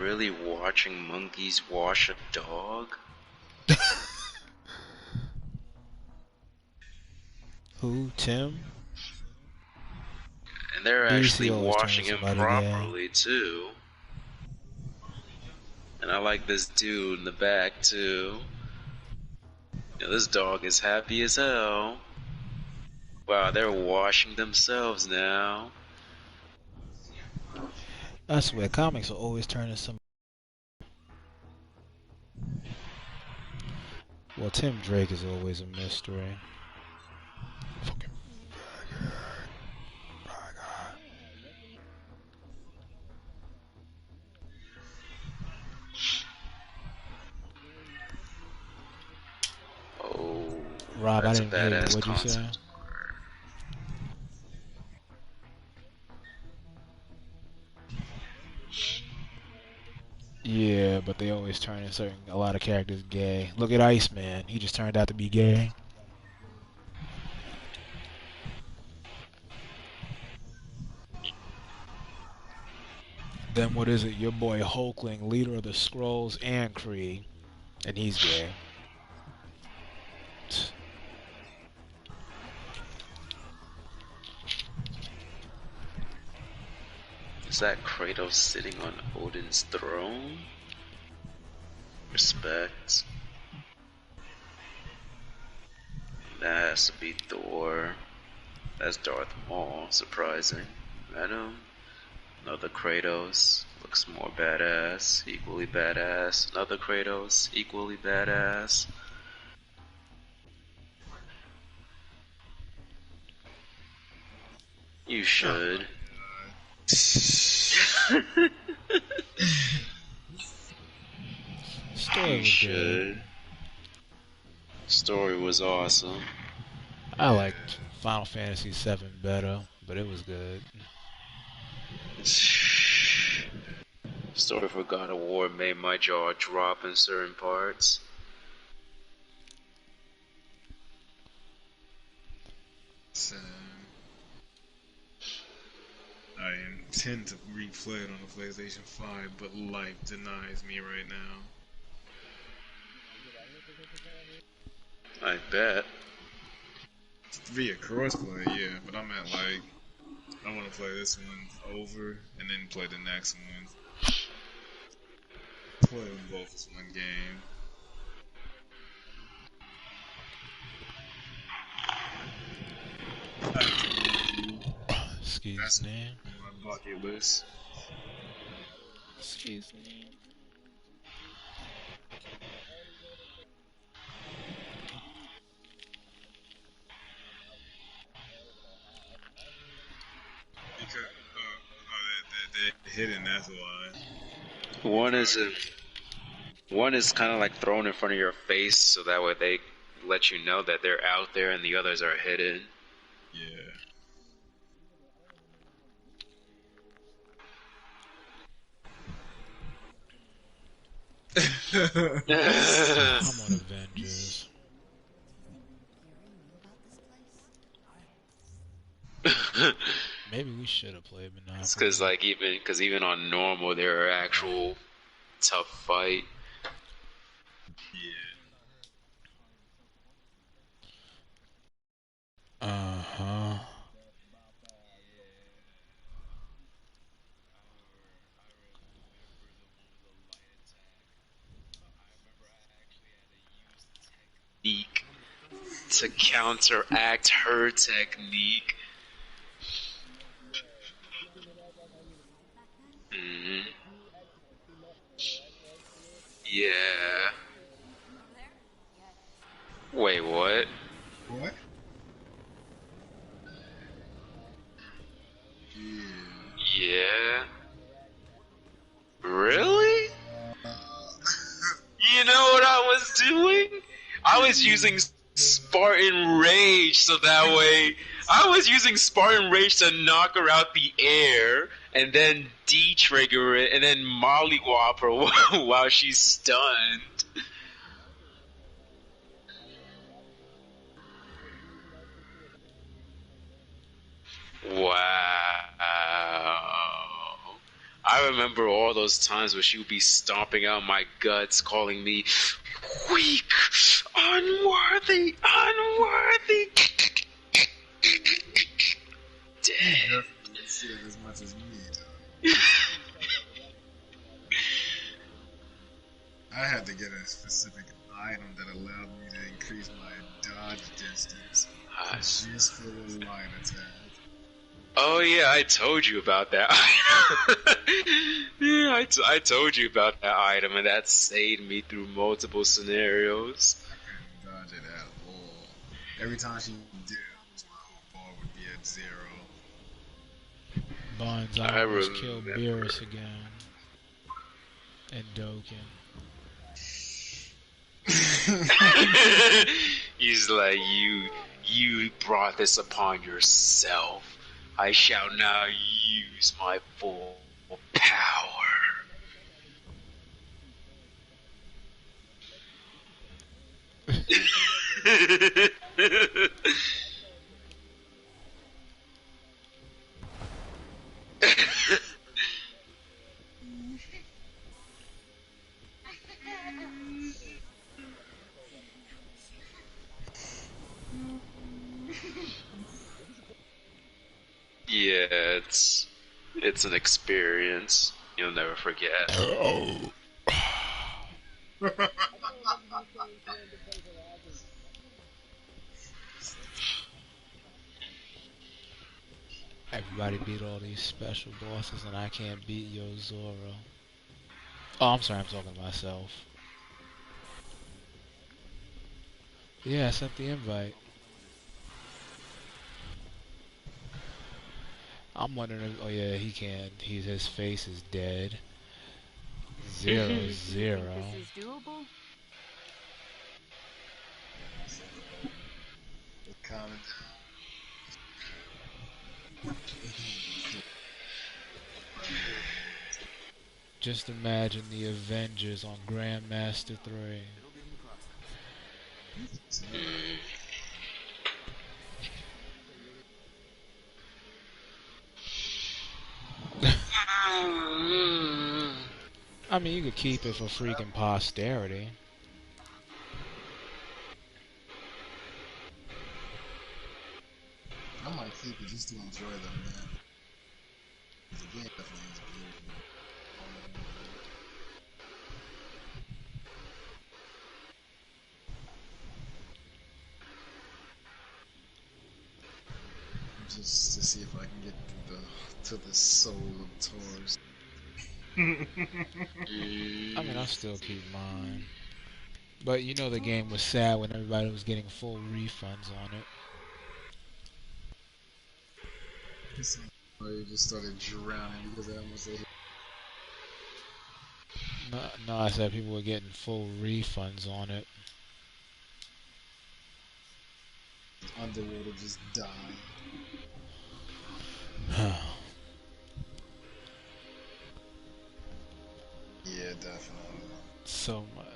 Really watching monkeys wash a dog? Who? Tim? And they're DC actually always turning washing him somebody gay. properly, too. And I like this dude in the back, too. This dog is happy as hell. Wow, they're washing themselves now. I swear, comics are always turning some. Well, Tim Drake is always a mystery. Fucking faggot. Oh, Rob, I that's a didn't hear you. badass What'd you say? concept art. Yeah, but they always turn a lot of characters gay. Look at Iceman. He just turned out to be gay. Then what is it? Your boy Hulkling, leader of the Skrulls and Kree, and he's gay. Is that Kratos sitting on Odin's throne? Respect. That has to be Thor. That's Darth Maul, surprising. Venom. Another Kratos. Looks more badass. Equally badass. Another Kratos. Equally badass. You Oh should. my Story You was good. should. Story was awesome. I liked Final Fantasy VII better, but it was good. Story for God of War made my jaw drop in certain parts. God. I intend to replay it on the PlayStation 5, but life denies me right now. I bet. Via crossplay, yeah, but I'm at like, I want to play this one over and then play the next one. Play them both as one game. I have to review. Excuse That's me. on my bucket list. Excuse me. Because, they're hidden, that's why. One is a, one is kind of like thrown in front of your face, so that way they let you know that they're out there, and the others are hidden. Yeah. I'm on Avengers. Maybe we should have played It's Monopoly. because like even on normal there are actual tough fight. Yeah. Uh-huh. Technique to counteract her technique. hmm Yeah. Wait, what? What? Yeah. Yeah. Really? Uh, You know what I was doing? I was using Spartan Rage so that way I was using Spartan Rage to knock her out the air and then de-trigger it and then mollywop her while she's stunned. Wow. I remember all those times where she would be stomping out my guts, calling me weak, unworthy, unworthy. Dead. Definitely see it as much as me, though. I had to get a specific item that allowed me to increase my dodge distance just for the light attack. Oh yeah, I told you about that item. Yeah, I told you about that item, and that saved me through multiple scenarios. I couldn't dodge it at all. Every time she did, my whole bar would be at 0. Buns, I almost killed Beerus again. And Dokkan. He's like, you brought this upon yourself. I shall now use my full power. Yeah, it's an experience you'll never forget. Everybody beat all these special bosses and I can't beat Yo Zoro. Oh, I'm sorry, I'm talking to myself. Yeah, I sent the invite. I'm wondering if, oh yeah, he can't. His face is dead. 0-0. This is doable? Calm down. Just imagine the Avengers on Grandmaster 3. I mean, you could keep it for freaking posterity. I might keep it just to enjoy them, man. The game definitely is beautiful. Just to see if I can get to the soul of Taurus. I mean, I'll still keep mine. But you know the game was sad when everybody was getting full refunds on it. You just started drowning because of how much they hit. No, I said people were getting full refunds on it. Underwater just dying. Yeah, definitely. So much.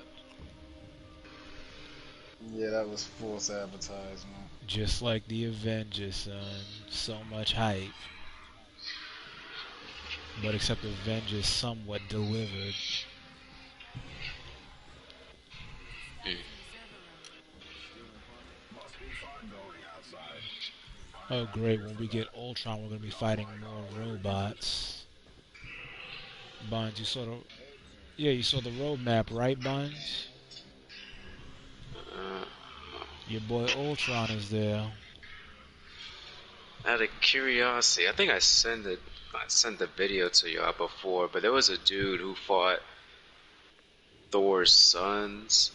Yeah, that was false advertisement. Just like the Avengers, son. So much hype. But except Avengers somewhat delivered. Oh great, when we get Ultron we're going to be fighting more robots. Buns, you saw the... Yeah, you saw the roadmap, right, Buns? Your boy Ultron is there. Out of curiosity, I think I sent the video to y'all before, but there was a dude who fought Thor's sons,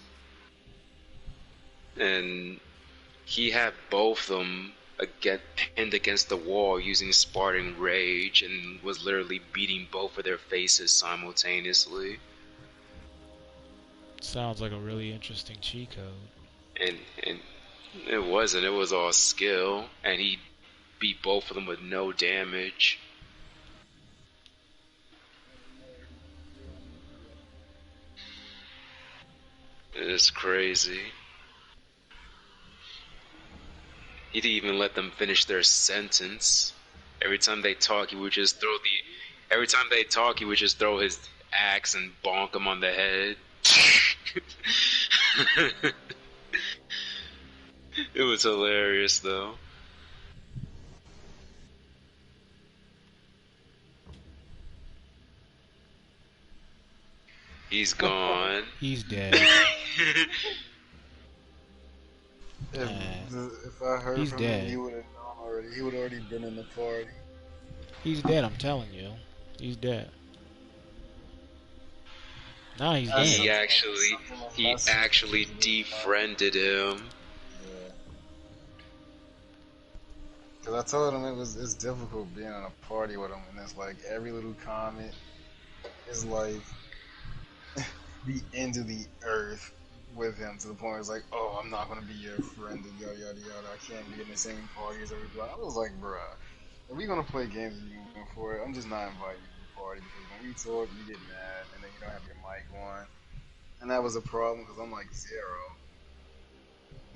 and he had both of them pinned against the wall using Spartan Rage, and was literally beating both of their faces simultaneously. Sounds like a really interesting cheat code. And it wasn't. It was all skill, and he beat both of them with no damage. It's crazy. He didn't even let them finish their sentence. Every time they talk, he would just throw Every time they talk, he would just throw his axe and bonk him on the head. It was hilarious, though. He's gone. He's dead. If I heard He's from dead. him, he would have known already. He would already been in the party. He's dead, I'm telling you. He's dead. Nah, he's dead. He actually defriended him. Yeah. Cause I told him it's difficult being in a party with him, and it's like every little comment is like the end of the earth with him, to the point where it's like, oh, I'm not gonna be your friend, and yada yada yada. I can't be in the same party as everybody. I was like, bruh, if we gonna play games and you going for it, I'm just not inviting you to the party, because when we talk, you get mad, and then you don't have your mic on, and that was a problem because I'm like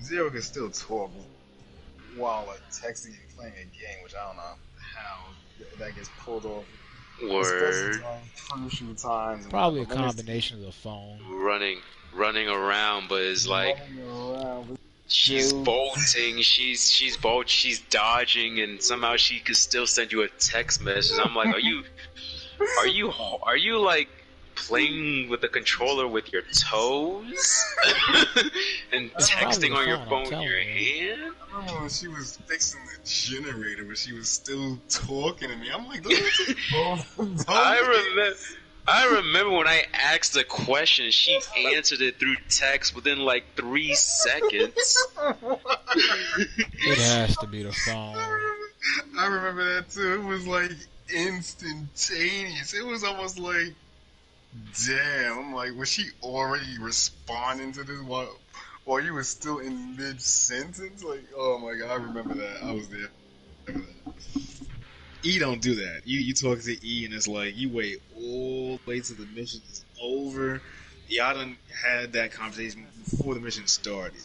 Zero can still talk while like texting and playing a game, which I don't know how that gets pulled off. Word. Especially during crucial times. Probably a combination of the phone. Running around, but it's like around. she's bolting, she's dodging, and somehow she could still send you a text message. I'm like, are you like playing with the controller with your toes and texting on your phone with your hand? I remember when she was fixing the generator, but she was still talking to me. I'm like, don't I remember when I asked a question, she answered it through text within like 3 seconds. It has to be the phone. I remember that too. It was like instantaneous. It was almost like, damn. I'm like, was she already responding to this while you was still in mid sentence? Like, oh my god, I remember that. I was there. E don't do that. You talk to E and it's like you wait all the way till the mission is over. Y'all done had that conversation before the mission started.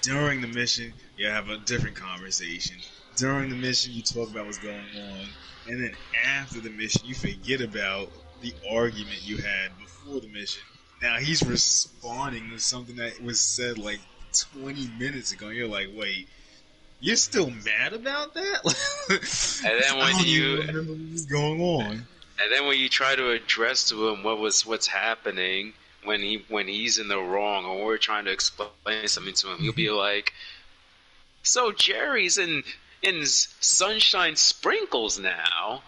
During the mission, you have a different conversation. During the mission, you talk about what's going on, and then after the mission, you forget about the argument you had before the mission. Now he's responding to something that was said like 20 minutes ago. And you're like, wait. You're still mad about that? And then when you remember what was going on. And then when you try to address to him what's happening when he's in the wrong, or we're trying to explain something to him, he'll be like, "So Jerry's in Sunshine Sprinkles now,"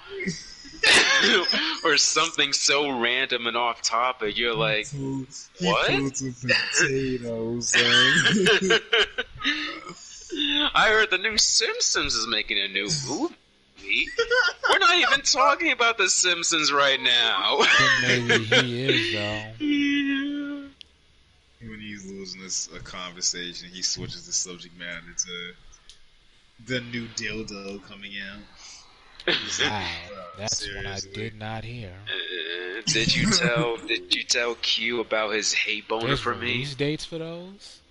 or something so random and off topic. You're like, "What?" He pulled some potatoes, son. I heard the new Simpsons is making a new movie. We're not even talking about the Simpsons right now. But maybe he is, though. When he's losing a conversation, he switches the subject matter to the new dildo coming out. Wow, that's what I did not hear. Did you tell Q about his hate boner There's for me? release dates for those?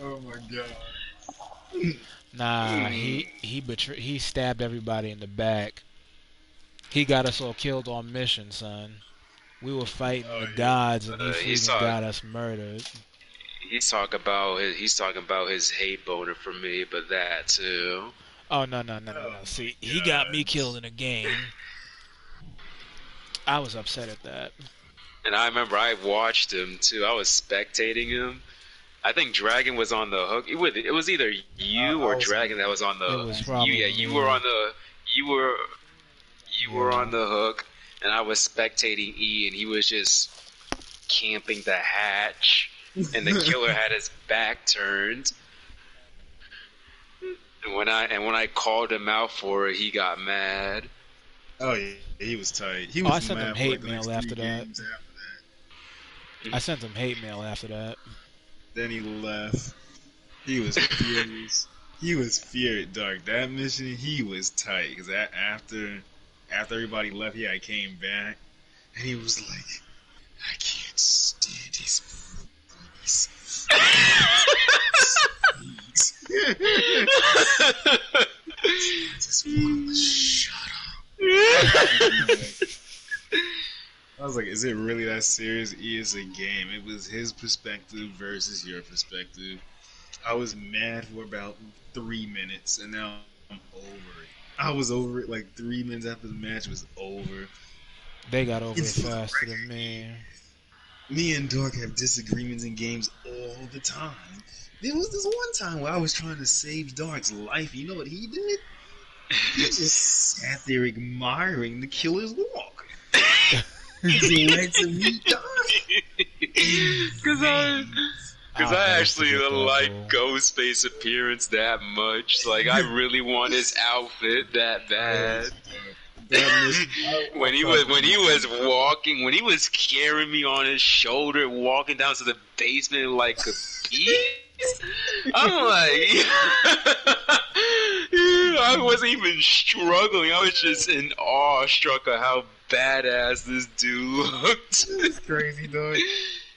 Oh my god. Nah, he stabbed everybody in the back. He got us all killed on mission, son. We were fighting the gods, and he freaking got us murdered. He's talking about his hate boner for me, but that too. Oh no. See, he got me killed in a game. I was upset at that. And I remember I watched him too. I was spectating him. I think Dragon was on the hook. It was either you or Dragon that was on the hook. It was probably you were on the you were on the hook, and I was spectating E, and he was just camping the hatch, and the killer had his back turned. And when I called him out for it, he got mad. Oh yeah, he was tight. He Oh, was I sent him mad hate for like the mail next after 3 that. games after that. I sent him hate mail after that. Then he left. He was furious. He was furious, dog. That mission, he was tight. Because after everybody left, I came back. And he was like, I can't stand his movies. Just want to shut up. I was like, is it really that serious? It's a game. It was his perspective versus your perspective. I was mad for about 3 minutes, and now I'm over it. I was over it like 3 minutes after the match was over. They got over it It's faster than me. Me and Dark have disagreements in games all the time. There was this one time where I was trying to save Dark's life. You know what he did? He just sat there admiring the killer's walk. He led to me die. Because I actually like Ghostface's appearance that much. Like, I really want his outfit that bad. when he was carrying me on his shoulder, walking down to the basement like a beast, I'm like, I wasn't even struggling. I was just in awe, struck at how badass this dude looked. It's crazy, dog.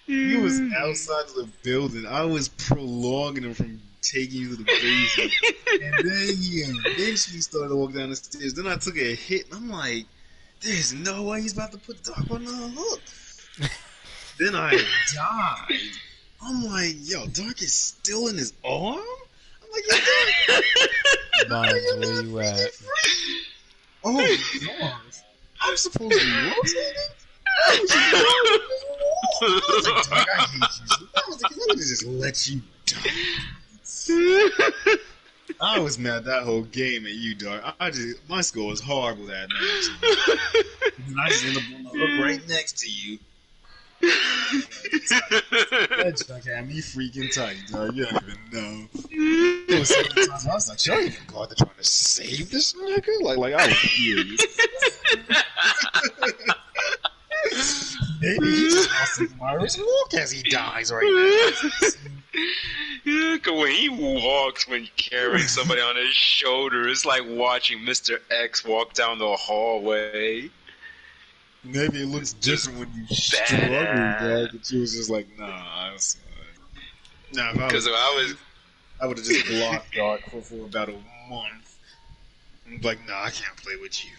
He was outside of the building. I was prolonging him from taking you to the basement. And then he eventually started to walk down the stairs. Then I took a hit, and I'm like, there's no way he's about to put Dark on the hook. Then I died. I'm like, yo, Dark is still in his arm? I'm like, yo, Dark. Barnes, where you at? Oh, God. I'm supposed to be rotating? I was like, Dark, I hate you. I was like, I'm gonna just let you die. I was mad that whole game at you, Dark. My score was horrible that match. And I just ended up on the hook right next to you. That Dark had me freaking tight, dog. You don't even know. There was so many times I was like, y'all even go out there trying to save this nigga? Like I was furious. Maybe he just lost his Myra's walk as he dies right now. Yeah, cause when he walks, when carrying somebody on his shoulder, it's like watching Mr. X walk down the hallway. Maybe it looks different when you struggle, dog. But you was just like, nah, I was. Nah, because I would have just blocked Dark for about a month. I'm like, nah, I can't play with you.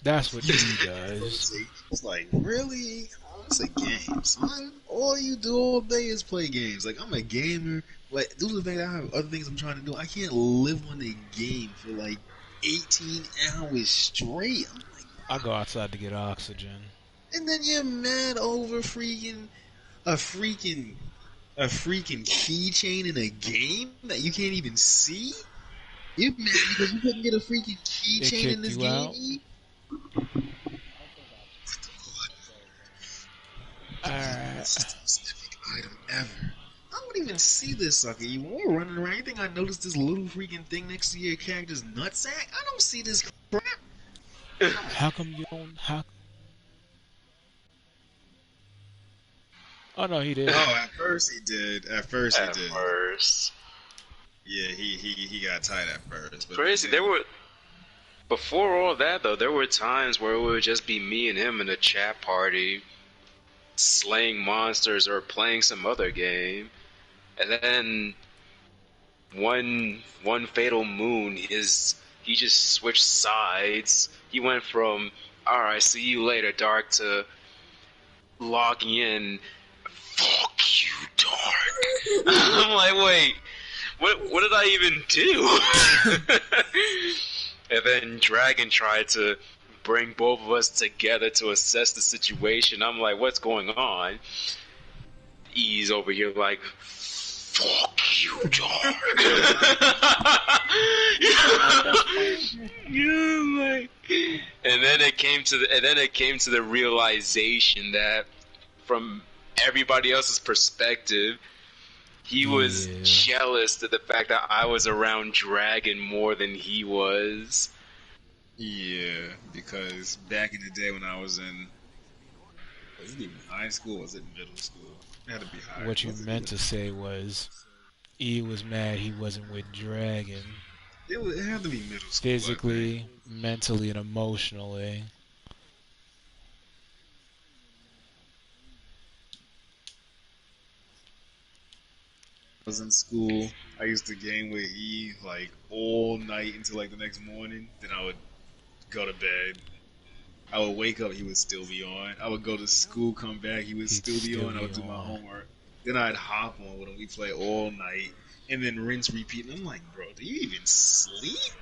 That's what he does. It's like, really? It's a game, son. All you do all day is play games. Like, I'm a gamer. Like, due to the fact that I have other things I'm trying to do, I can't live on a game for like 18 hours straight. I'm like, I go outside to get oxygen. and then you're mad over a freaking keychain in a game that you can't even see? You're mad because you couldn't get a freaking keychain in this game? Specific item ever. I don't even see this sucker. You were running around. You think I noticed this little freaking thing next to your character's nutsack? I don't see this crap. How come you don't? Oh no, he did. Oh, at first he did. At first. Yeah, he got tight at first. But crazy. Before all that though, there were times where it would just be me and him in a chat party, slaying monsters or playing some other game, and then one fatal moon, he just switched sides. He went from "Alright, see you later, Dark" to logging in. Fuck you, Dark. I'm like, wait, what did I even do? And then Dragon tried to bring both of us together to assess the situation. I'm like, what's going on? E's over here like, fuck you, Dark. And then it came to the realization that from everybody else's perspective, he was jealous of the fact that I was around Dragon more than he was. Yeah, because back in the day when I was in, was it even high school or was it middle school? It had to be high. What you meant to say was, E was mad he wasn't with Dragon. It had to be middle school. Physically, mentally, and emotionally. was in school, I used to game with E like all night until like the next morning. Then I would go to bed. I would wake up, he would still be on. I would go to school, come back, he would He'd still be still on. I be would do my on. homework. Then I'd hop on with him. We play all night, and then rinse, repeat. And I'm like, bro, do you even sleep?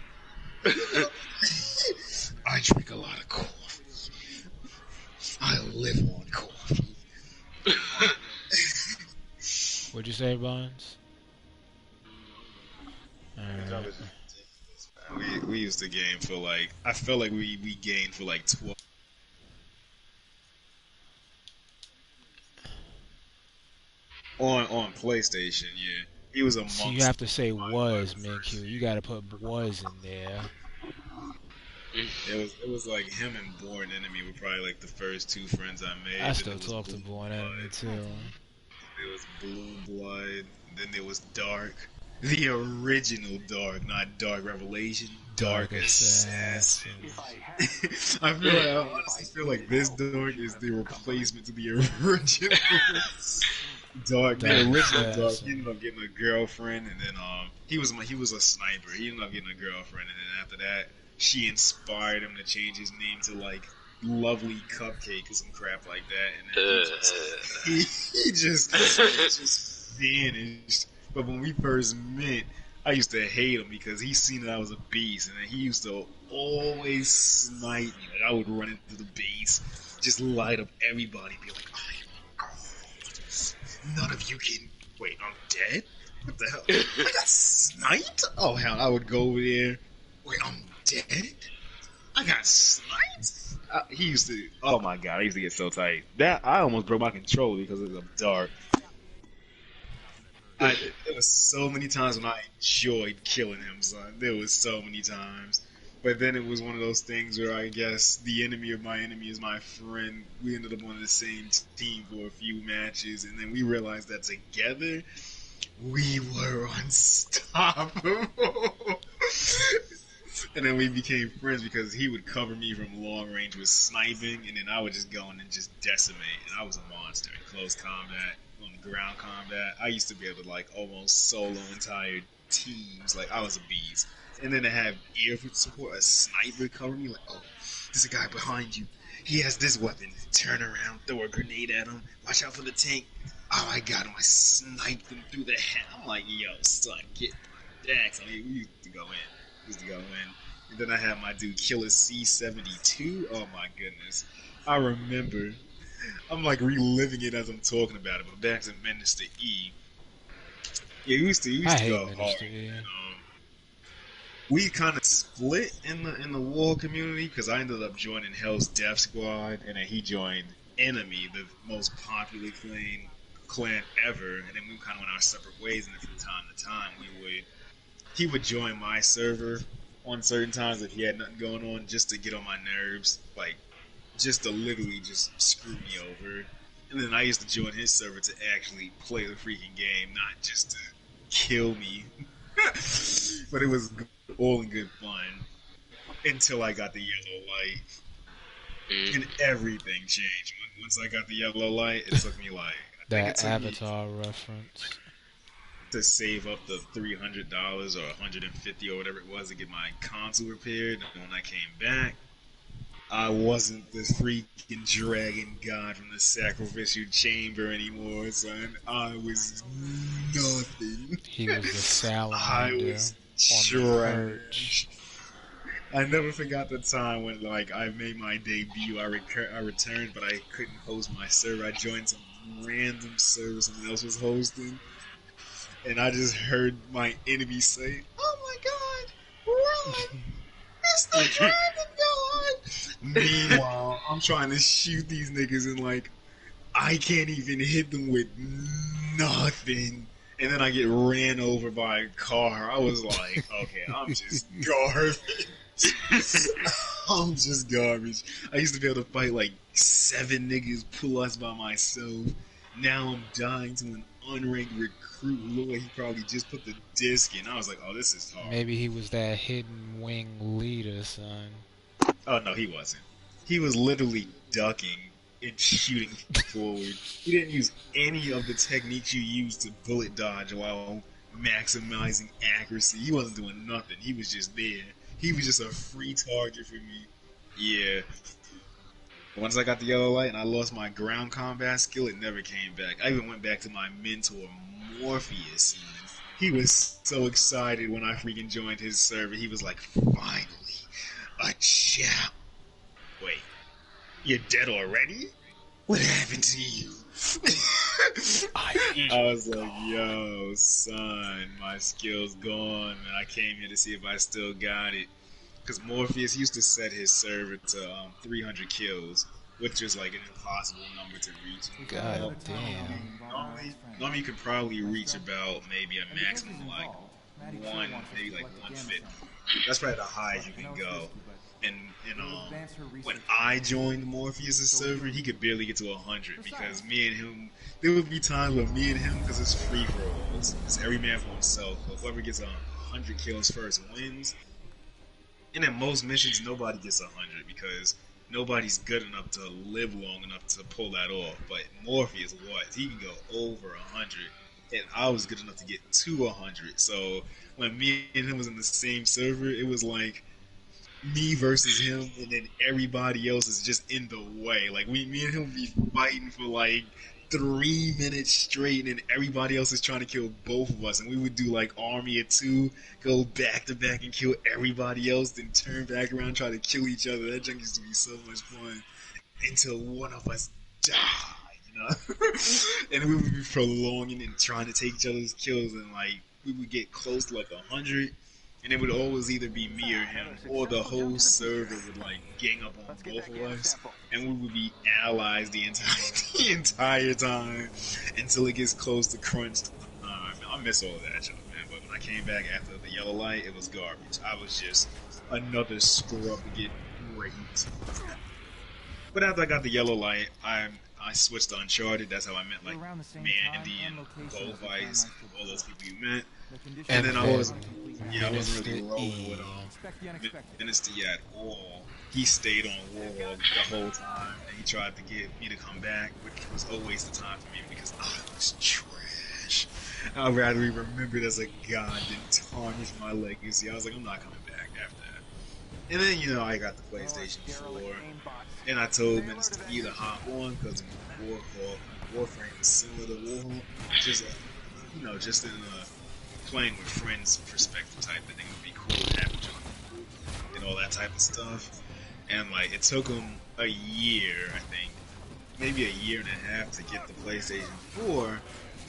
I drink a lot of coffee. I live on coffee. What'd you say, Bonds? Alright. We used to game for like, I felt like we gained for like 12. On PlayStation, yeah. He was amongst. So you have to say my was, first. Minkyu. You gotta put was in there. It was like him and Born Enemy were probably like the first two friends I made. I Then still it was talk to Blue Born Enemy Blood. too. There was Blue Blood. Then there was Dark. The original Dark, not Dark Revelation. Dark Assassin. I honestly feel like this Dark is the replacement to the original Dark. The original Dark, Assassin. he ended up getting a girlfriend, and then he was a sniper. He ended up getting a girlfriend, and then after that, she inspired him to change his name to like Lovely Cupcake or some crap like that, and then he just vanished. But when we first met, I used to hate him because he seen that I was a beast, and then he used to always snipe me. Like I would run into the base, just light up everybody, be like, "I am God. None of you can." Wait, I'm dead. What the hell? I got sniped. Oh hell! I would go over there. Wait, I'm dead. I got sniped. He used to. Oh my god! I used to get so tight. That I almost broke my controller because it was dark. There was so many times when I enjoyed killing him, son. There was so many times. But then it was one of those things where I guess the enemy of my enemy is my friend. We ended up on the same team for a few matches, and then we realized that together we were unstoppable. And then we became friends because he would cover me from long range with sniping, and then I would just go in and just decimate. And I was a monster in close combat, on the ground combat. I used to be able to like almost solo entire teams. Like I was a beast. And then to have air support, a sniper cover me, like, oh, there's a guy behind you. He has this weapon. Turn around, throw a grenade at him. Watch out for the tank. Oh, I got him. I sniped him through the head. I'm like, yo, son, get my dax. I mean, we used to go in. And then I had my dude Killer C72. Oh my goodness. I remember. I'm like reliving it as I'm talking about it. But back to Minister E. Yeah, we used to I hate go Minister hard. E. We kind of split in the war community because I ended up joining Hell's Death Squad, and then he joined Enemy, the most popular clan ever. And then we kind of went our separate ways. And then from time to time, he would join my server on certain times if he had nothing going on, just to get on my nerves, like just to literally just screw me over. And then I used to join his server to actually play the freaking game, not just to kill me. But it was all in good fun until I got the yellow light, and everything changed. Once I got the yellow light, it took me like That Avatar reference. to save up the $300 or $150 or whatever it was to get my console repaired. And when I came back, I wasn't the freaking dragon god from the sacrificial chamber anymore, son. I was nothing. He was the salamander I was on the perch. I never forgot the time when like I made my debut. I returned, but I couldn't host my server. I joined some random server someone else was hosting, and I just heard my enemy say, "Oh my god, run! It's the dragon god!" Meanwhile, I'm trying to shoot these niggas, and like I can't even hit them with nothing. And then I get ran over by a car. I was like, okay, I'm just garbage. I'm just garbage. I used to be able to fight like 7 niggas plus by myself. Now I'm dying to an unranked recruit who looked like he probably just put the disc in. I was like, oh, this is hard. Maybe he was that hidden wing leader, son. Oh, no, he wasn't. He was literally ducking and shooting forward. He didn't use any of the techniques you use to bullet dodge while maximizing accuracy. He wasn't doing nothing. He was just there. He was just a free target for me. Yeah. Once I got the yellow light and I lost my ground combat skill, it never came back. I even went back to my mentor, Morpheus. He was so excited when I freaking joined his server. He was like, finally, a champ. Wait, you're dead already? What happened to you? I was like, yo, son, my skill's gone, man. I came here to see if I still got it. Because Morpheus used to set his server to 300 kills, which is like an impossible number to reach. God damn. Normally you could probably reach about maybe a maximum like maybe like 150. That's probably the highest you can go. And when I joined Morpheus' server, he could barely get to 100 because me and him, there would be times where me and him, because it's free for all, it's every man for himself. But whoever gets 100 kills first wins. And in most missions, nobody gets 100 because nobody's good enough to live long enough to pull that off. But Morpheus was. He can go over 100. And I was good enough to get to 100. So when me and him was in the same server, it was like me versus him, and then everybody else is just in the way. Like me and him be fighting for like 3 minutes straight, and everybody else is trying to kill both of us. And we would do like army of two, go back to back and kill everybody else, then turn back around, try to kill each other. That junk used to be so much fun until one of us died, you know. And we would be prolonging and trying to take each other's kills, and like we would get close to like 100. And it would always either be me or him, or the whole server would like gang up on both of us, and we would be allies the entire time until it gets close to crunch time. I miss all of that junk, man. But when I came back after the yellow light, it was garbage. I was just another scrub to get raped. But after I got the yellow light, I switched to Uncharted. That's how I met like Mandy and Goldvice, all those people you met. And then I wasn't really rolling with Ministry at all. He stayed on Warhawk the whole time, and he tried to get me to come back, which was a waste of time for me because I was trash. I'd rather be remembered as a god than tarnish my legacy. I was like, I'm not coming back after that. And then, you know, I got the PlayStation 4, and I told Minister E to hop on because Warframe is similar to Warhawk. Just, just in playing with friends perspective type thing would be cool to have and all that type of stuff. And like it took him a year, I think, maybe a year and a half to get the PlayStation 4,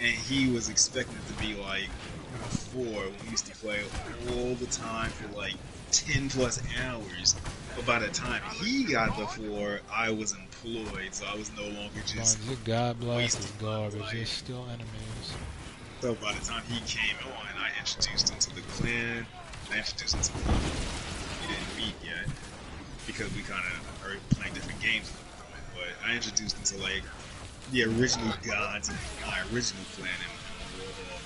and he was expected to be like 4 when we used to play all the time for like 10 plus hours. But by the time he got the 4, I was employed, so I was no longer just God bless is garbage. There's still enemies. So by the time he came on, I introduced him to the clan. I introduced him to the clan. We didn't meet yet because we kind of are playing different games at the moment. But I introduced him to like the original gods of my original clan in Warhawk.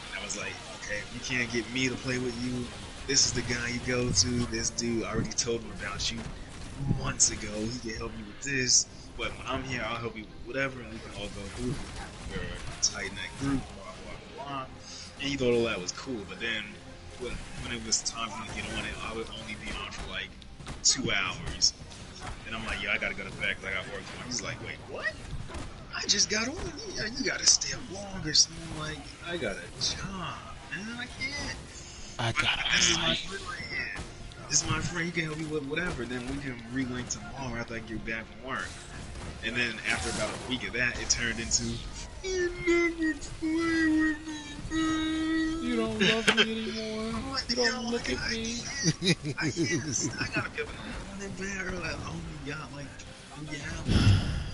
And I was like, okay, if you can't get me to play with you, this is the guy you go to. This dude, I already told him about you months ago. He can help you with this. But when I'm here, I'll help you with whatever, and we can all go through. We're a tight-knit group. And he thought all that was cool, but then when it was time for me to get on it, I would only be on for like 2 hours. And I'm like, yo, I gotta go to bed because I got work tomorrow. He's like, wait, what? I just got on. Yeah, you gotta stay up longer. So I'm like, I got a job, man. I can't. This is my friend right here. This is my friend. He can help you with whatever. Then we can relink tomorrow after I get back from work. And then after about a week of that, it turned into, you never play with me. You don't love me anymore. You don't look at me. I gotta be able to run there. Like, oh my god, like, yeah.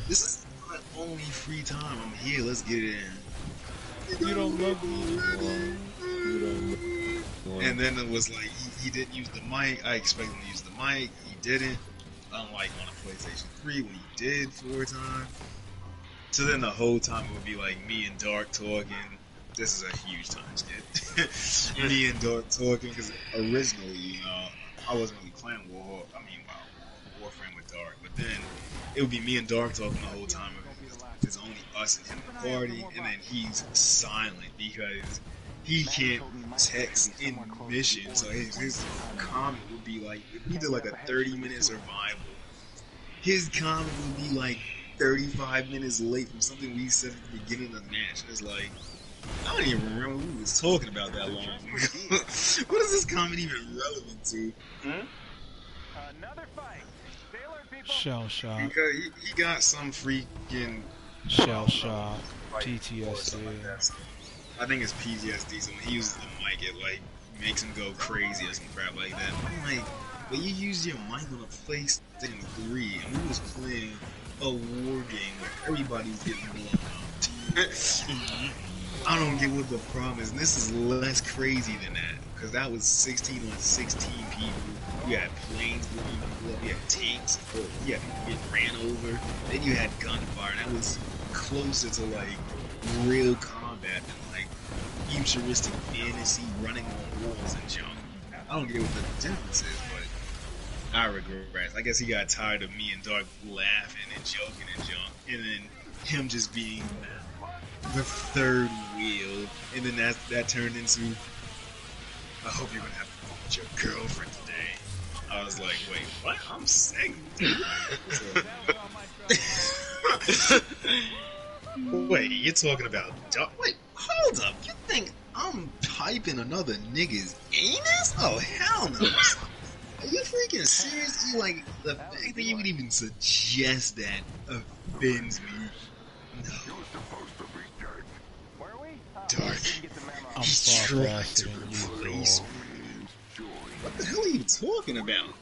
This is my only free time. I'm here. Let's get it in. You don't love me anymore. You don't love me anymore. And then it was like, he didn't use the mic. I expected him to use the mic. He didn't. Unlike on a PlayStation 3 when he did 4 times. So then the whole time it would be like me and Dark talking. This is a huge time skip. Me and Dark talking because originally, I wasn't really playing Warframe with Dark. But then it would be me and Dark talking the whole time. It's only us and him in the party, and then he's silent because he can't text in mission. So his comment would be like, if we did like a 30-minute survival, his comment would be like 35 minutes late from something we said at the beginning of the match. And it's like, I don't even remember who was talking about that long. What is this comment even relevant to? Another fight. Sailor people. Shell shock. Because he got some freaking Shell shock. like, PTSD. I think it's PTSD. So when he uses the mic, it like makes him go crazy or some crap like that. I'm like, but you used your mic on a PlayStation 3, and we was playing a war game where everybody was getting blown up. I don't get what the problem is. And this is less crazy than that, because that was 16 on 16 people. You had planes blowing people up, you had tanks, you had people getting ran over, then you had gunfire. That was closer to like real combat than like futuristic fantasy running on walls and junk. I don't get what the difference is, but I regress. I guess he got tired of me and Dark laughing and joking and junk, and then him just being the third wheel, and then that turned into, I hope you're gonna have fun with your girlfriend today. I was like, wait, what? I'm saying. Wait, you're talking about Dark? Wait, hold up. You think I'm piping another nigga's anus? Oh, hell no. Are you freaking serious? You like, the fact that you would even suggest that offends me. No. Dark. I'm far faster than you, bro. What the hell are you talking about?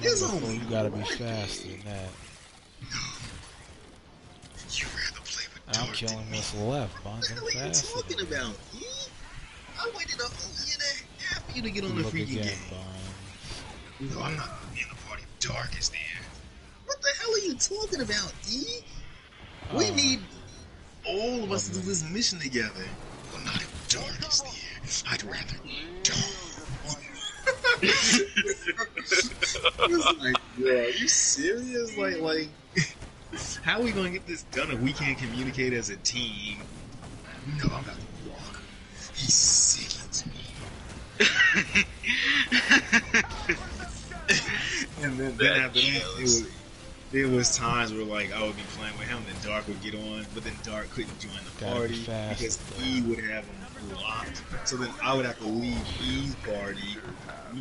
There's only You gotta be faster than that. No. You'd rather play with And I'm Dark killing than me. what's left, Bonds. What I'm the hell are you faster talking than you. about? I waited a whole year and a half for you to get on the Look freaking again, game. Bonds. No, I'm not gonna be in the party. Dark is there. What the hell are you talking about, E? We need all of us to do this mission together. Well, not if Dark is there. I'd rather Dark. It's like, bro, are you serious? Like, how are we gonna get this done if we can't communicate as a team? No, I'm about to walk. He sickens me. And then after that, it was times where like I would be playing with him, then Dark would get on, but then Dark couldn't join the Gotta be party fast, because though. E would have him blocked. So then I would have to leave E's party,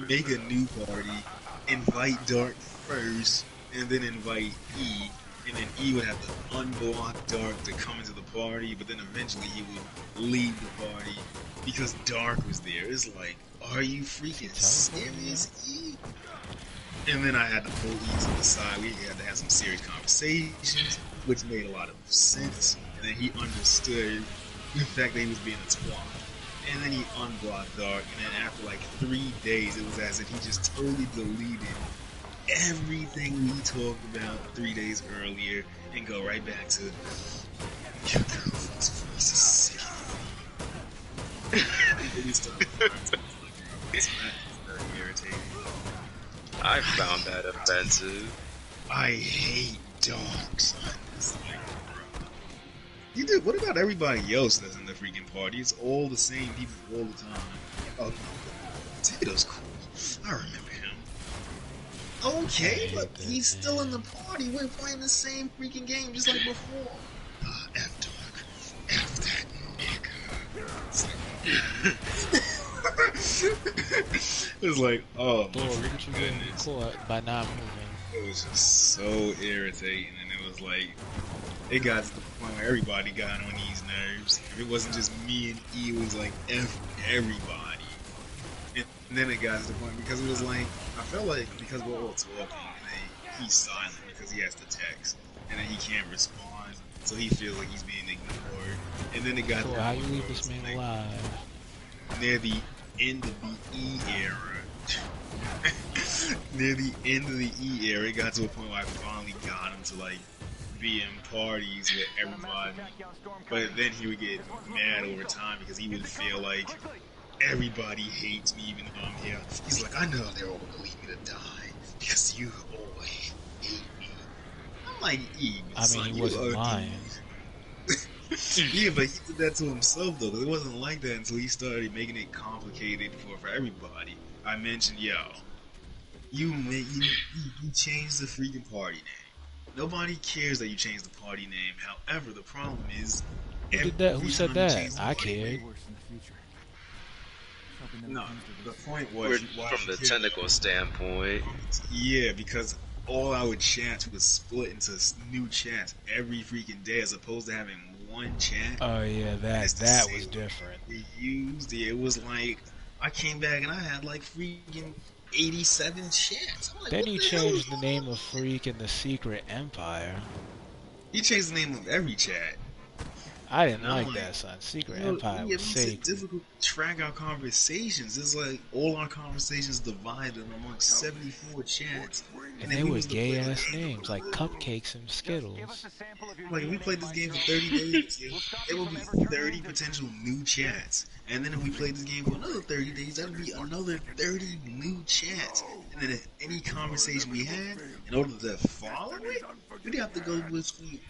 make a new party, invite Dark first, and then invite E. And then E would have to unblock Dark to come into the party, but then eventually he would leave the party because Dark was there. It's like, are you freaking serious, E? And then I had to pull E to the side. We had to have some serious conversations, which made a lot of sense. And then he understood the fact that he was being a twat. And then he unblocked Dark. And then after like 3 days, it was as if he just totally deleted everything we talked about 3 days earlier and go right back to your girlfriend's voice is sick. It's very irritating. I found that offensive. I hate dogs. It's like, bro. You did. What about everybody else that's in the freaking party? It's all the same people all the time. Oh, Tato's cool. I remember him. Okay, but he's still in the party. We're playing the same freaking game just like before. F dog. F that nigga. It's like, oh my Thor, look at you getting goodness. caught by not moving. It was just so irritating, and it was like, it got to the point where everybody got on these nerves. If it wasn't just me and E, it was like F everybody. And then it got to the point because it was like, I felt like because we're all talking, and then he's silent because he has to text, and then he can't respond, so he feels like he's being ignored. And then it got to Thor, the how point you where leave it this was man like, alive? near the end of the E era. Near the end of the E era, it got to a point where I finally got him to like be in parties with everybody. But then he would get mad over time because he would feel like everybody hates me even though I'm here. He's like, I know they're all gonna leave me to die because you all hate me. like, I mean, he wasn't lying. Yeah, but he did that to himself though, 'cause it wasn't like that until he started making it complicated for everybody. I mentioned, yo, you changed the freaking party name. Nobody cares that you changed the party name. However, the problem is, Who did that? Who every said time you that? change the I party cared. name, Worse in the future. Hope it never no, comes to the this. point was why From you the cared. technical standpoint. Yeah, because all our chats was split into new chats every freaking day, as opposed to having one chat. Oh yeah, And it's the that same was different. we used. It was like I came back and I had like freaking 87 chats. I'm like, Then what he the hell is changed the going name on? of Freak in the Secret Empire. He changed the name of every chat. I didn't And I'm like like, that, son. Secret yo, Empire it was makes it sacred. difficult to track our conversations. It's like all our conversations divided among 74 chats. And if they we were was to gay play ass names like Cupcakes and Just give us Skittles. a sample of your like if we DNA played this game for micro- 30 days, We'll stop it you would from be ever turning 30 into- potential new chats. And then if we played this game for another 30 days, that would be another 30 new chats. And then if any conversation we had, in order to follow it, we'd have to go between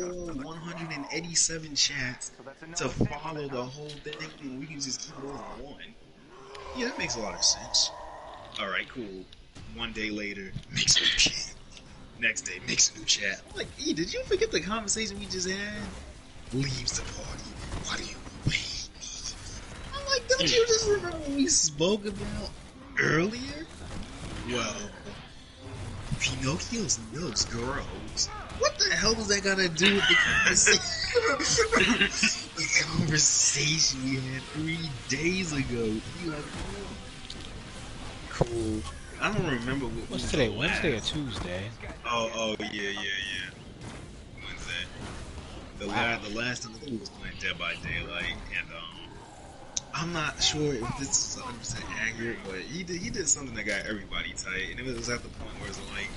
all 187 chats So that's a no to sample follow then, the huh? whole thing. And we can just keep it all in one. Yeah, that makes a lot of sense. Alright, cool. One day later, makes a new chat. Next day, makes a new chat. I'm like, E, did you forget the conversation we just had? Leaves the party. Why do you hate me? I'm like, don't you just remember what we spoke about earlier? Well, Pinocchio's nose grows. What the hell does that got to do with the conversation? The conversation we had 3 days ago. You like, cool. I don't remember what What's was today? the Wednesday or last- Tuesday? Oh, yeah. Wednesday. The last time he was playing Dead by Daylight, and I'm not sure if this is 100% accurate, but he did something that got everybody tight, and it was at the point where it's like,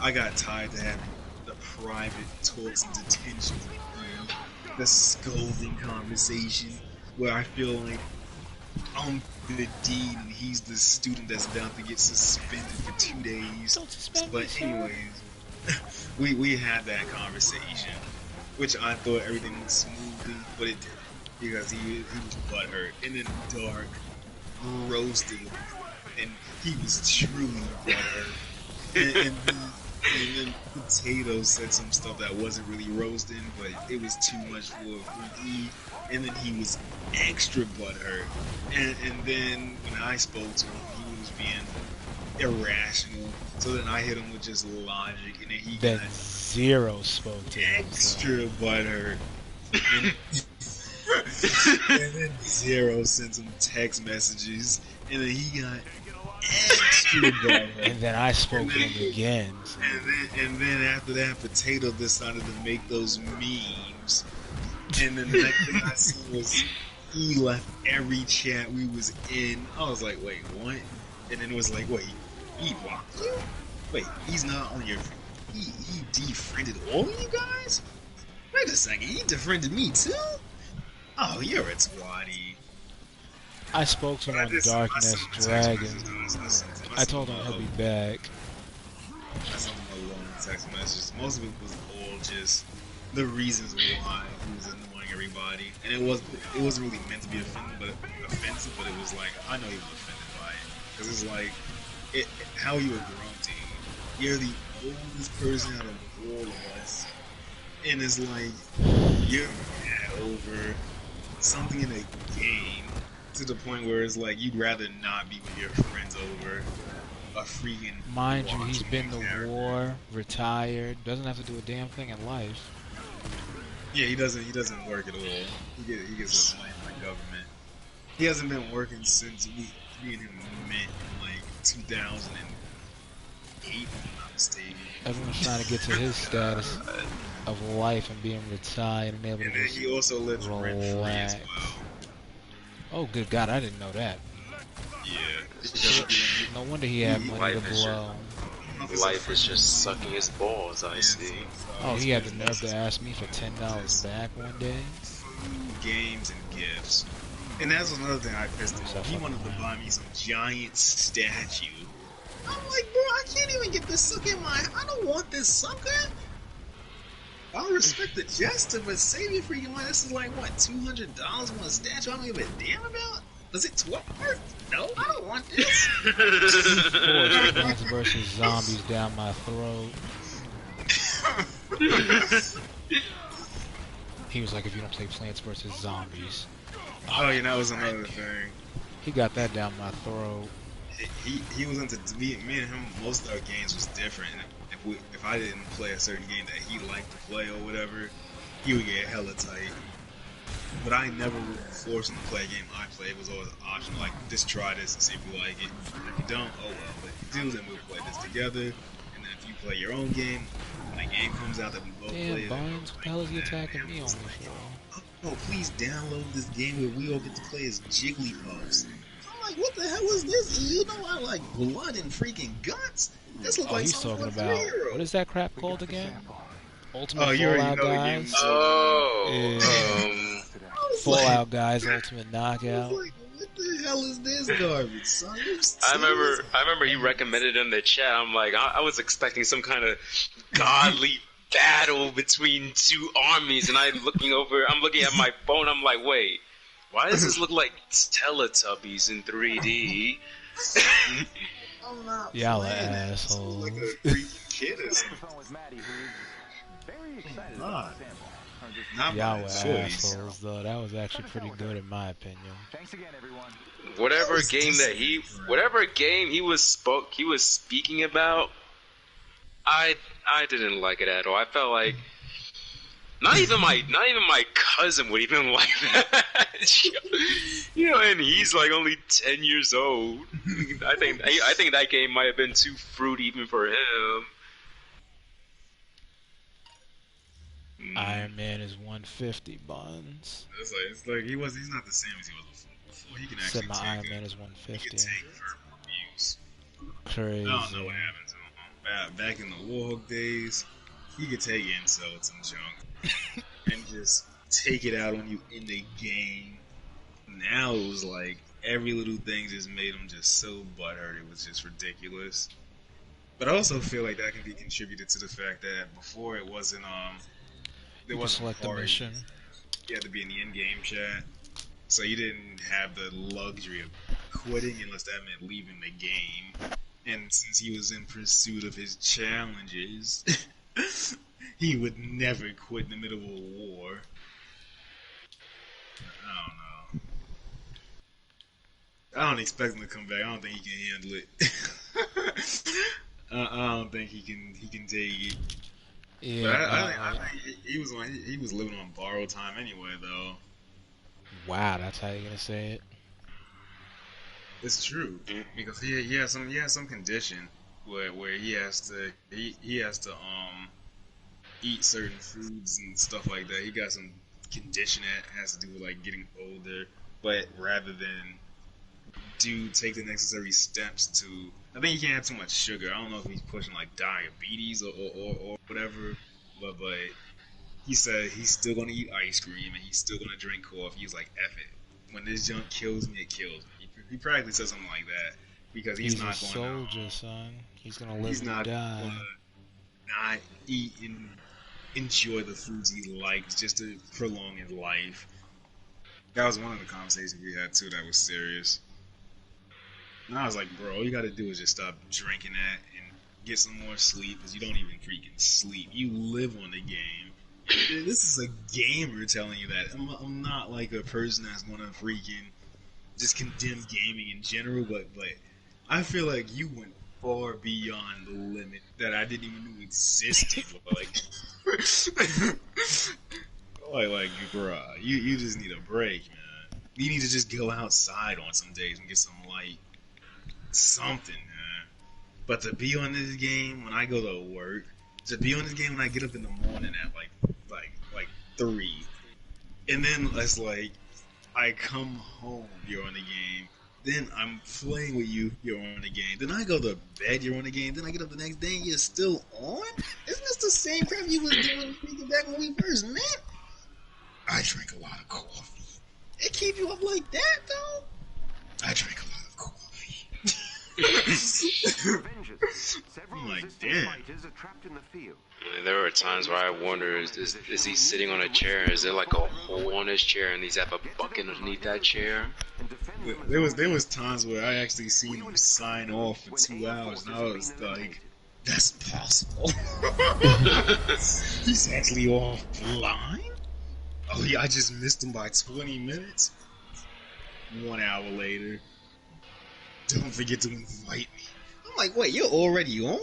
I got tired to having the private talks and detention, the scolding conversation, where I feel like I'm the dean and he's the student that's about to get suspended for 2 days. Don't suspend me, But sir. anyways, we had that conversation, which I thought everything went smoothly, but it didn't, because he was butthurt, and then Dark roasted him, and he was truly butthurt, and then Potato said some stuff that wasn't really roasting, but it was too much for E, and then he was extra butthurt, and then when I spoke to him, he was being irrational, so then I hit him with just logic, and then he Then got Zero spoke to him. extra butthurt. And, and then Zero sent some text messages, and then he got extra butthurt. And then I spoke to him again. And then after that, Potato decided to make those memes. And then the next thing I seen was he left every chat we was in. I was like, wait, what? And then it was like, wait, he blocked you? Wait, he's not on your... He defriended all of you guys? Wait a second, he defriended me too? Oh, you're a twatty. I spoke to him on Darkness Dragon. I told him he'll be back. I sent him a long text message. Most of it was all just the reasons why he was annoying everybody, and it wasn't really meant to be offensive, but it was like I know he was offended by it because it's like how are you a grown teen? You're the oldest person out of all of us, and it's like you're mad over something in a game to the point where it's like you'd rather not be with your friends over a freaking. Mind you, he's been to character. war, retired, doesn't have to do a damn thing in life. Yeah, he doesn't work at all. He gets his money from the government. He hasn't been working since me and him met in like 2008, if I'm not mistaken. Everyone's trying to get to his status of life and being retired and able to And then just he also lives rent free as relax. well. Oh, good God, I didn't know that. Yeah. No wonder he had money to Life is blow. Life is just sucking his balls, I see. Oh, he had the nerve to ask me for $10 back one day. Games and gifts. And that's another thing I pissed him off. He wanted to buy me some giant statue. I'm like, bro, I can't even get this sucker in my... I don't want this sucker. I'll respect the gesture, but save your freaking money. This is like what, $200 on a statue I don't give a damn about? Does it worth? No, I don't want this. Plants vs. Zombies down my throat. He was like, if you don't play Plants vs. Zombies. Oh, yeah, that was another thing. He got that down my throat. He was into me and him. Most of our games was different. If I didn't play a certain game that he liked to play or whatever, he would get hella tight. But I never would force him to play a game I played. It was always an option, like, just try this and see if you like it. If you don't, oh well. But if you do, then we'll play this together. And then if you play your own game, when a game comes out that we both play, damn, Bones, what the hell is he attacking me on this show? Oh, please download this game where we all get to play as Jigglypuffs. I'm like, what the hell is this? You know I like blood and freaking guts. This looks like he's something talking for a about, 3-year-old. what is that crap called again? Ultimate Oh, you already Fallout know the game. Guys? Fallout Guys Ultimate Knockout. I was like, what the hell is this garbage, son? I remember he recommended in the chat. I'm like, I was expecting some kind of godly battle between two armies, and I'm looking at my phone. I'm like, wait, why does this look like Teletubbies in 3D? I'm not Y'all are playing that. assholes. Like a freaking kid or something. With Maddie, who's very excited God. about the sample. Not Y'all my were choice. assholes, though. That was actually pretty good in my opinion. Thanks again, everyone. Whatever game he was speaking about, I didn't like it at all. I felt like not even my cousin would even like that. You know, and he's like only 10 years old. I think that game might have been too fruity even for him. Iron Man is 150 buns. It's like he's not the same as he was before. He can actually Said my take Iron it. Man is He can 150. take verbal abuse. Crazy. I don't know what happened to him. Back in the Warhawk days, he could take insults and junk and just take it out on you in the game. Now it was like every little thing just made him just so butthurt. It was just ridiculous. But I also feel like that can be contributed to the fact that before it wasn't You can select the mission. You had to be in the in-game chat, so you didn't have the luxury of quitting unless that meant leaving the game. And since he was in pursuit of his challenges, he would never quit in the middle of a war. I don't know. I don't expect him to come back. I don't think he can handle it. I don't think he can take it. Yeah. I think he was living on borrowed time anyway, though. Wow, that's how you're gonna say it. It's true because he has some condition where he has to eat certain foods and stuff like that. He got some condition that has to do with like getting older, but rather than take the necessary steps to, I think he can't have too much sugar. I don't know if he's pushing like diabetes or whatever, but he said he's still gonna eat ice cream and he's still gonna drink coffee. He's like, F it. When this junk kills me, it kills me. He practically said something like that because he's not a going soldier, son. He's gonna live he's and not die. gonna not eat and enjoy the foods he likes just to prolong his life. That was one of the conversations we had too that was serious. And I was like, bro, all you gotta do is just stop drinking that and get some more sleep, because you don't even freaking sleep. You live on the game. This is a gamer telling you that. I'm not like a person that's gonna freaking just condemn gaming in general, but I feel like you went far beyond the limit that I didn't even know existed. like, bruh, you just need a break, man. You need to just go outside on some days and get some light. Something, man. But to be on this game when I go to work, to be on this game when I get up in the morning at like 3, and then it's like I come home, you're on the game, then I'm playing with you, you're on the game, then I go to bed, you're on the game, then I get up the next day and you're still on? Isn't this the same crap you was doing back when we first met? I drink a lot of coffee. It keep you up like that, though? I drink a lot of coffee. Vengeance. Several I'm like, resistance damn. fighters are trapped in the field. There were times where I wonder, is he sitting on a chair? Is there like a hole on his chair and he's have a bucket underneath that chair? And defend them as There was times where I actually seen him sign off for 2 hours, and I was like, "That's possible." He's actually offline. Oh yeah, I just missed him by 20 minutes. 1 hour later, don't forget to invite me. I'm like, wait, you're already on?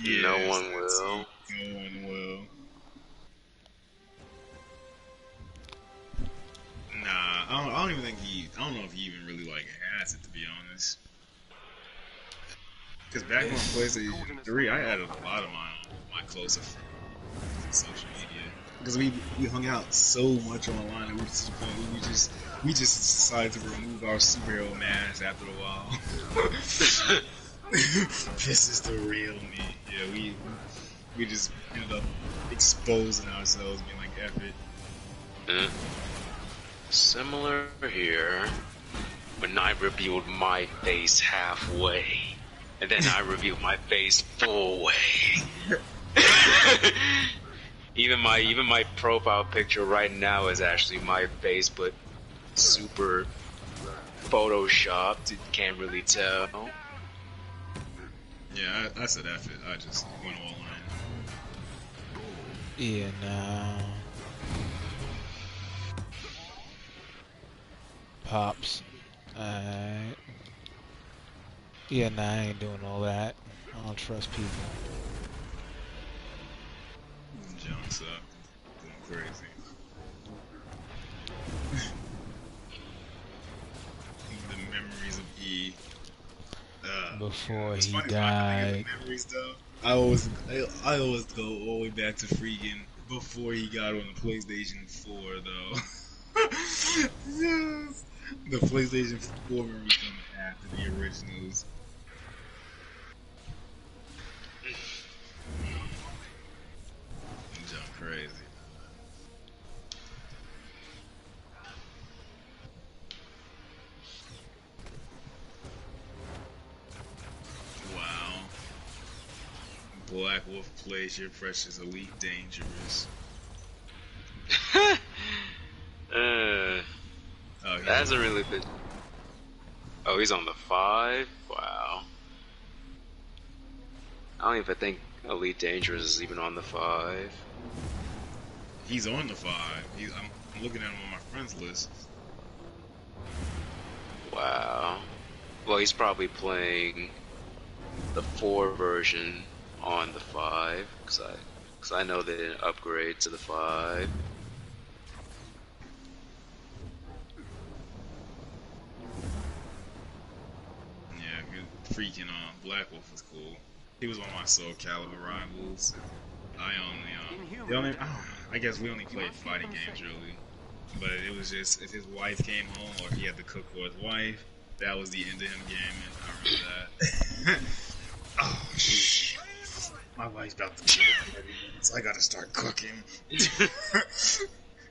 Yeah, No one will. No one will. Nah, I don't even think I don't know if he even really like has it, to be honest. Because back on PlayStation 3, I added a lot of my closer friends on social media. Because we hung out so much online that we just to the point where we just decided to remove our superhero masks after a while. This is the real me. Yeah, we just ended up exposing ourselves, being like, F it. Similar here, when I revealed my face halfway, and then I revealed my face full way. Even my profile picture right now is actually my face, but super photoshopped. You can't really tell. Yeah, I said F it. I just went all in. Yeah, nah. Pops. Alright. Yeah, nah, I ain't doing all that. I don't trust people. Jumps up, going crazy. The memories of E. Before It's he funny, died. the memories though. I always go all the way back to freaking before he got on the PlayStation 4 though. Yes. The PlayStation 4 memories come after the originals. Jump crazy. Wow. Black Wolf plays your precious Elite Dangerous. Oh, That hasn't really been. Oh, he's on the 5? Wow. I don't even think Elite Dangerous is even on the 5. He's on the 5. I'm looking at him on my friends list. Wow. Well, he's probably playing the 4 version on the 5, cause I know they didn't upgrade to the 5. Yeah, freaking Black Wolf was cool. He was one of my Soul Calibur rivals. I guess we only played fighting games really, but it was just if his wife came home or he had to cook for his wife, that was the end of him gaming. I remember that. Oh shit! My wife's about to get in 30 minutes. I gotta start cooking.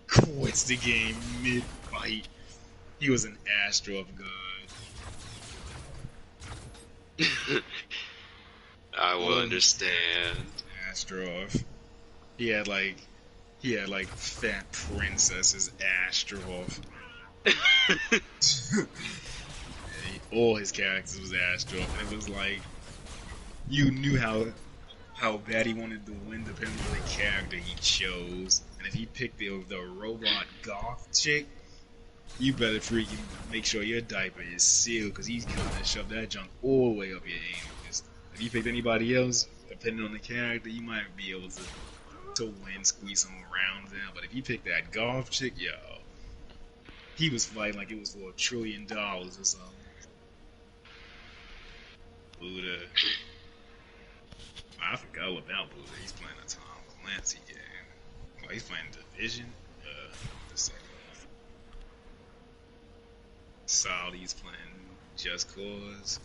Quits the game mid-fight. He was an Astro god. I will understand. Astroff. He had like fat princesses Astroff. All his characters was Astroff. And it was like you knew how bad he wanted to win depending on the character he chose. And if he picked the robot goth chick, you better freaking make sure your diaper is sealed because he's gonna shove that junk all the way up your anus. If you picked anybody else, depending on the character, you might be able to win, squeeze some rounds out. But if you pick that golf chick, yo, he was fighting like it was for $1 trillion or something. Buddha. I forgot all about Buddha. He's playing a Tom Clancy game. Oh, he's playing Division. The second one. Saudi's playing Just Cause.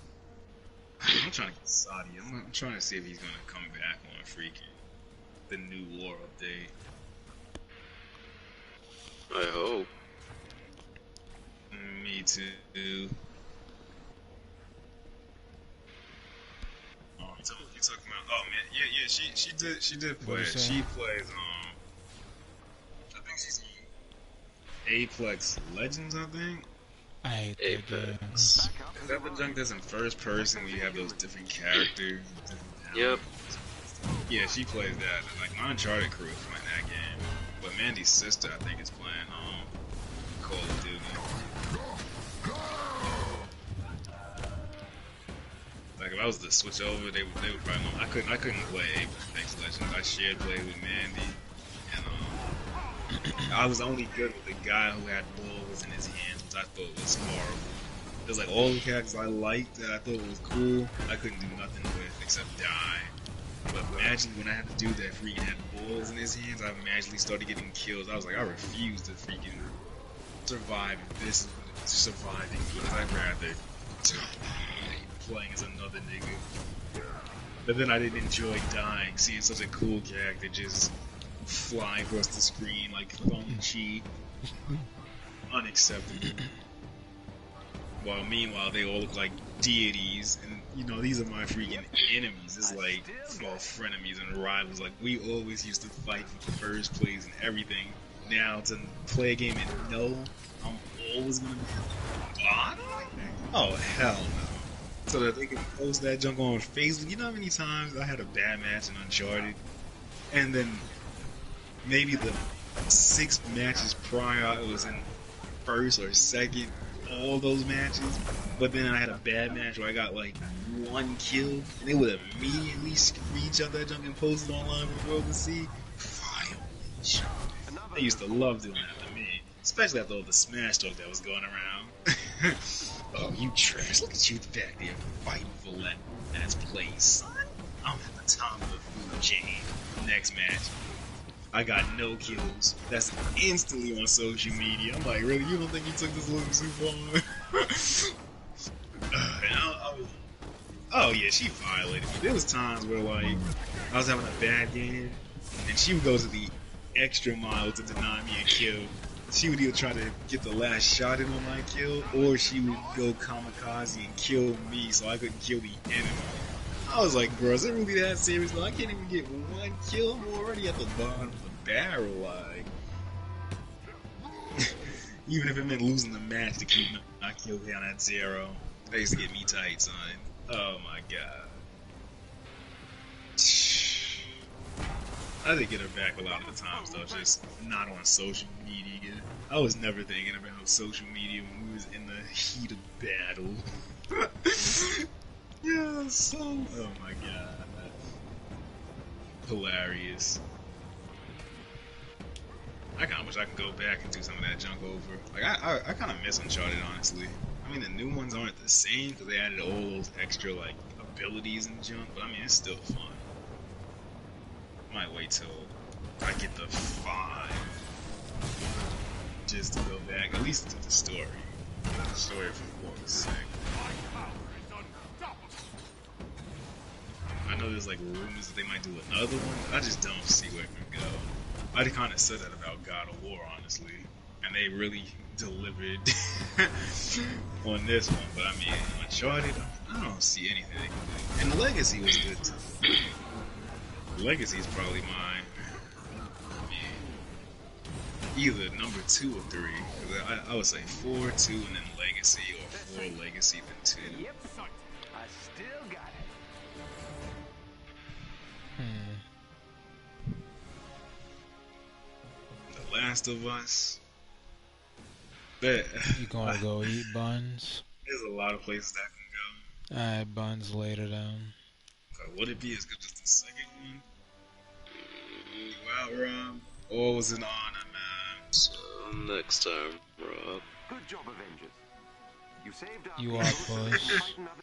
I'm trying to get Saudi. I'm trying to see if he's gonna come back on freaking the new war update. I hope. Me too. Oh, you talking about? Oh man, yeah. She did play What'd it. you say? She plays I think she's on Aplex Legends. I think. I hate that game. Apex. Is that the junk that's in first person where you have those different characters? Yep. Yeah, she plays that. Like my Uncharted crew is playing that game, but Mandy's sister I think is playing Call of Duty. Like if I was to switch over, they would probably. I couldn't play Apex Legends. I shared play with Mandy, and I was only good with the guy who had balls in his hands, which I thought was horrible. It was like all the characters I liked that I thought was cool, I couldn't do nothing with except die. But imagine when I had to do that, freaking had balls in his hands, I magically started getting kills. I was like, I refuse to freaking survive if this is surviving because I'd rather die playing as another nigga. But then I didn't enjoy dying, seeing such a cool character just fly across the screen like Thong Chi. Unacceptable. While meanwhile they all look like deities, and you know these are my freaking enemies. It's like all frenemies and rivals. Like we always used to fight for first place and everything. Now to play a game and know I'm always gonna be bottom? Oh hell no! So that they can post that junk on Facebook. You know how many times I had a bad match in Uncharted, and then maybe the 6 matches prior it was in first or second. All those matches, but then I had a bad match where I got like 1 kill, and they would immediately screenshot that junk and post it online for the world to see. Violation. They used to love doing that to me, especially after all the smash talk that was going around. Oh, you trash! Look at you back there fighting for last place, son. I'm at the top of the food chain. Next match. I got no kills. That's instantly on social media. I'm like, really? You don't think you took this a little too far? Oh yeah, she violated me. There was times where like I was having a bad game, and she would go to the extra mile to deny me a kill. She would either try to get the last shot in on my kill, or she would go kamikaze and kill me so I couldn't kill the enemy. I was like, bro, is it really that serious? I can't even get 1 kill. I'm already at the bottom of the barrel, like. Even if it meant losing the match to keep my kill down at 0. They used to get me tight, son. Oh my god. I did get her back a lot of the times, though, just not on social media. I was never thinking about social media when we was in the heat of battle. Yeah, so. Oh my god. Hilarious. I kinda wish I could go back and do some of that junk over. Like, I kinda miss Uncharted, honestly. I mean, the new ones aren't the same because they added all those extra, like, abilities and junk, but I mean, it's still fun. Might wait till I get the 5 just to go back, at least to the story. The story from 4 was sick. I know there's like rumors that they might do another one. I just don't see where it can go. I kind of said that about God of War, honestly, and they really delivered on this one. But I mean, Uncharted, I don't see anything they can do. And Legacy was good too. Legacy is probably mine. Either number 2 or 3. I would say 4, 2, and then Legacy, or 4 Legacy, then 2. Yep, I still got it. The Last of Us. But You gonna go eat buns? there's a lot of places that can go. Alright, buns later then. Would it be as good as the second one? Wow, Rob. Always an honor, man. So, next time, Rob. Good job, Avengers. You saved our You people are so we can push. fight another